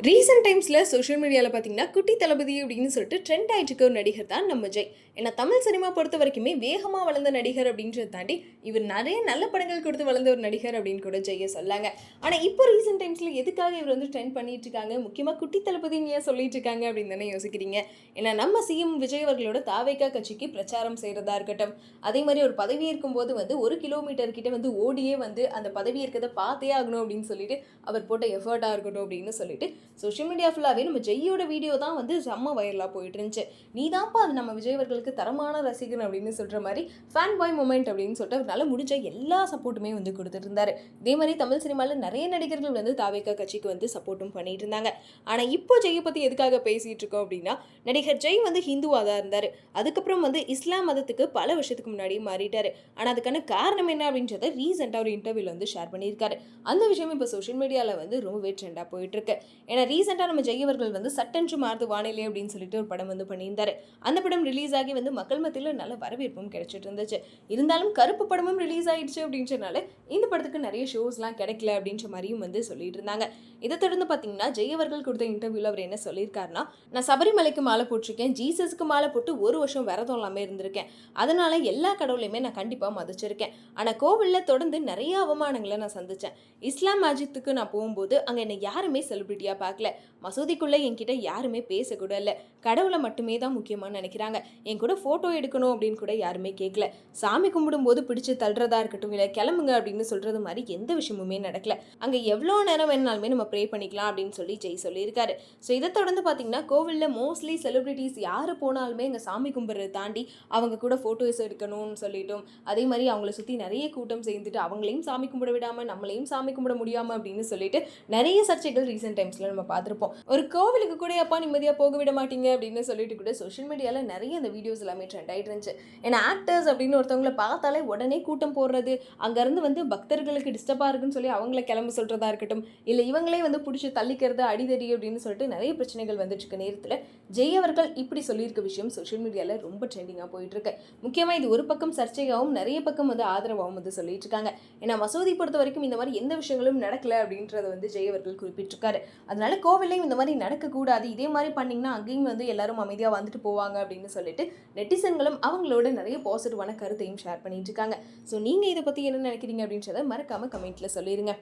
Recent டைம்ஸில் social மீடியாவில் பார்த்தீங்கன்னா குட்டி தளபதி அப்படின்னு சொல்லிட்டு ட்ரெண்ட் ஆகிட்டு இருக்க ஒரு நடிகர் தான் நம்ம ஜெய். ஏன்னா தமிழ் சினிமா பொறுத்த வரைக்குமே வேகமாக வளர்ந்த நடிகர் அப்படின்றத தாண்டி இவர் நிறைய நல்ல படங்கள் கொடுத்து வளர்ந்த ஒரு நடிகர் அப்படின்னு கூட ஜெய்யை சொல்லாங்க. ஆனால் இப்போ ரீசெண்ட் டைம்ஸில் எதுக்காக இவர் வந்து ட்ரெண்ட் பண்ணிட்டு இருக்காங்க, முக்கியமாக குட்டி தளபதின்னு ஏன் சொல்லிட்டு இருக்காங்க அப்படின்னு தானே யோசிக்கிறீங்க. ஏன்னா நம்ம சிஎம் விஜய் அவர்களோட தாவேகா கட்சிக்கு பிரச்சாரம் செய்கிறதா இருக்கட்டும், அதே மாதிரி ஒரு பதவி இருக்கும்போது வந்து 1 கிலோமீட்டர் கிட்ட வந்து ஓடியே வந்து அந்த பதவி இருக்கிறத பார்த்தே ஆகணும் அப்படின்னு சொல்லிட்டு அவர் போட்ட எஃபர்ட்டாக இருக்கட்டும் அப்படின்னு சொல்லிட்டு சோஷியல் மீடியா ஃபுல்லாகவே நம்ம ஜெய்யோட வீடியோ தான் வந்து செம்ம வைரலாக போயிட்டு இருந்துச்சு. நீ தான்ப்பா அது நம்ம விஜய் அவர்களுக்கு தரமான ரசிகன் அப்படின்னு சொல்கிற மாதிரி ஃபேன் பாய் மூமெண்ட் அப்படின்னு சொல்லிட்டு அவரால் முடிஞ்ச எல்லா சப்போர்ட்டுமே வந்து கொடுத்துட்டு இருந்தார். இதே மாதிரி தமிழ் சினிமாவில் நிறைய நடிகர்கள் வந்து தாவேகா கட்சிக்கு வந்து சப்போர்ட்டும் பண்ணிட்டு இருந்தாங்க. ஆனால் இப்போ ஜெய்யை பற்றி எதுக்காக பேசிகிட்டு இருக்கோம் அப்படின்னா, நடிகர் ஜெய் வந்து ஹிந்துவாக தான் இருந்தார். அதுக்கப்புறம் வந்து இஸ்லாம் மதத்துக்கு பல வருஷத்துக்கு முன்னாடியே மாறிட்டார். ஆனால் அதுக்கான காரணம் என்ன அப்படின்றத ரீசெண்டாக ஒரு இன்டர்வியூவில் வந்து ஷேர் பண்ணியிருக்காரு. அந்த விஷயம் இப்போ சோஷியல் மீடியாவில் வந்து ரொம்பவே ட்ரெண்டாக போயிட்டு இருக்கு. ஏன்னா ரீசெண்டாக நம்ம ஜெய் அவர்கள் வந்து சட்டென்று மாறுது வானிலை அப்படின்னு சொல்லிட்டு ஒரு படம் வந்து பண்ணியிருந்தாரு. அந்த படம் ரிலீஸ் ஆகி வந்து மக்கள் மத்தியில் நல்ல வரவேற்பும் கிடைச்சிட்டு இருந்துச்சு. இருந்தாலும் கருப்பு படமும் ரிலீஸ் ஆயிடுச்சு அப்படின்றனால இந்த படத்துக்கு நிறைய ஷோஸ்லாம் கிடைக்கல அப்படின்ற மாதிரியும் வந்து சொல்லிட்டு இருந்தாங்க. இதை தொடர்ந்து பார்த்தீங்கன்னா ஜெய் அவர்கள் கொடுத்த இன்டர்வியூவில் அவர் என்ன சொல்லியிருக்காருன்னா, நான் சபரிமலைக்கு மாலை போட்டிருக்கேன், ஜீசஸ்க்கு மாலை போட்டு 1 வருஷம் விரதம் எல்லாமே இருந்திருக்கேன். அதனால எல்லா கடவுளையுமே நான் கண்டிப்பாக மதிச்சிருக்கேன். ஆனால் கோவிலில் தொடர்ந்து நிறைய அவமானங்களை நான் சந்தித்தேன். இஸ்லாம் மஜித்துக்கு நான் போகும்போது அங்கே என்னை யாருமே செலிபிரிட்டியாக பார்க்கல. மசூதிக்குள்ளே என்கிட்ட யாருமே பேசக்கூட இல்லை. கடவுளை மட்டுமே தான் முக்கியமாக நினைக்கிறாங்க. என் கூட ஃபோட்டோ எடுக்கணும் அப்படின்னு கூட யாருமே கேட்கல. சாமி கும்பிடும்போது பிடிச்சி தள்ளுறதா இருக்கட்டும், இல்லை கிளம்புங்க அப்படின்னு சொல்கிறது மாதிரி எந்த விஷயமுமே நடக்கல. அங்கே எவ்வளோ நேரம் வேணாலுமே நம்ம ப்ரே பண்ணிக்கலாம் அப்படின்னு சொல்லி ஜெய் சொல்லியிருக்காரு. ஸோ இதை தொடர்ந்து பார்த்தீங்கன்னா கோவிலில் மோஸ்ட்லி செலிபிரிட்டிஸ் யார் போனாலுமே அங்கே சாமி கும்பிட்றதை தாண்டி அவங்க கூட ஃபோட்டோஸ் எடுக்கணும்னு சொல்லிட்டோம். அதே மாதிரி அவங்கள சுற்றி நிறைய கூட்டம் சேர்ந்துட்டு அவங்களையும் சாமி கும்பிட விடாமல் நம்மளையும் சாமி கும்பிட முடியாமல் அப்படின்னு சொல்லிட்டு நிறைய சர்ச்சைகள் ரீசெண்ட் டைம்ஸில் நம்ம பார்த்துருப்போம். ஒரு கோவிலுக்கு கூட அப்பா நிம்மதியாக போக விட மாட்டீங்க அப்படின்னு சொல்லிட்டு கூட சோஷியல் மீடியாவில் நிறைய அந்த வீடியோஸ் எல்லாமே ட்ரெண்ட் ஆகிட்டு இருந்துச்சு. ஏன்னா ஆக்டர்ஸ் அப்படின்னு ஒருத்தவங்களை பார்த்தாலே உடனே கூட்டம் போடுறது, அங்கேருந்து வந்து பக்தர்களுக்கு டிஸ்டர்பாக இருக்குன்னு சொல்லி அவங்கள கிளம்ப சொல்கிறதா இருக்கட்டும், இல்லை இவங்களே வந்து பிடிச்சி தள்ளிக்கிறது அடிதடி அப்படின்னு சொல்லிட்டு நிறைய பிரச்சனைகள் வந்துட்டு இருக்க நேரத்தில் ஜெய் அவர்கள் இப்படி சொல்லியிருக்க விஷயம் சோஷியல் மீடியாவில் ரொம்ப ட்ரெண்டிங்காக போயிட்டு இருக்கு. முக்கியமாக இது ஒரு பக்கம் சர்ச்சையாகவும் நிறைய பக்கம் வந்து ஆதரவாகவும் வந்து சொல்லிட்டு இருக்காங்க. ஏன்னா மசூதி பொறுத்த வரைக்கும் இந்த மாதிரி எந்த விஷயங்களும் நடக்கல அப்படின்றத வந்து ஜெய் அவர்கள் குறிப்பிட்டிருக்காரு. அதனால கோவிலையும் இந்த மாதிரி நடக்கக்கூடாது, இதே மாதிரி பண்ணிங்கன்னா அங்கேயும் வந்து எல்லாரும் அமைதியாக வந்துட்டு போவாங்க அப்படின்னு சொல்லிட்டு நெட்டிசன்களும் அவங்களோட நிறைய பாசிட்டிவான கருத்தையும் ஷேர் பண்ணிட்டு இருக்காங்க. ஸோ நீங்கள் இதை பற்றி என்ன நினைக்கிறீங்க அப்படின்றத மறக்காமல் கமெண்ட்டில் சொல்லிடுங்க.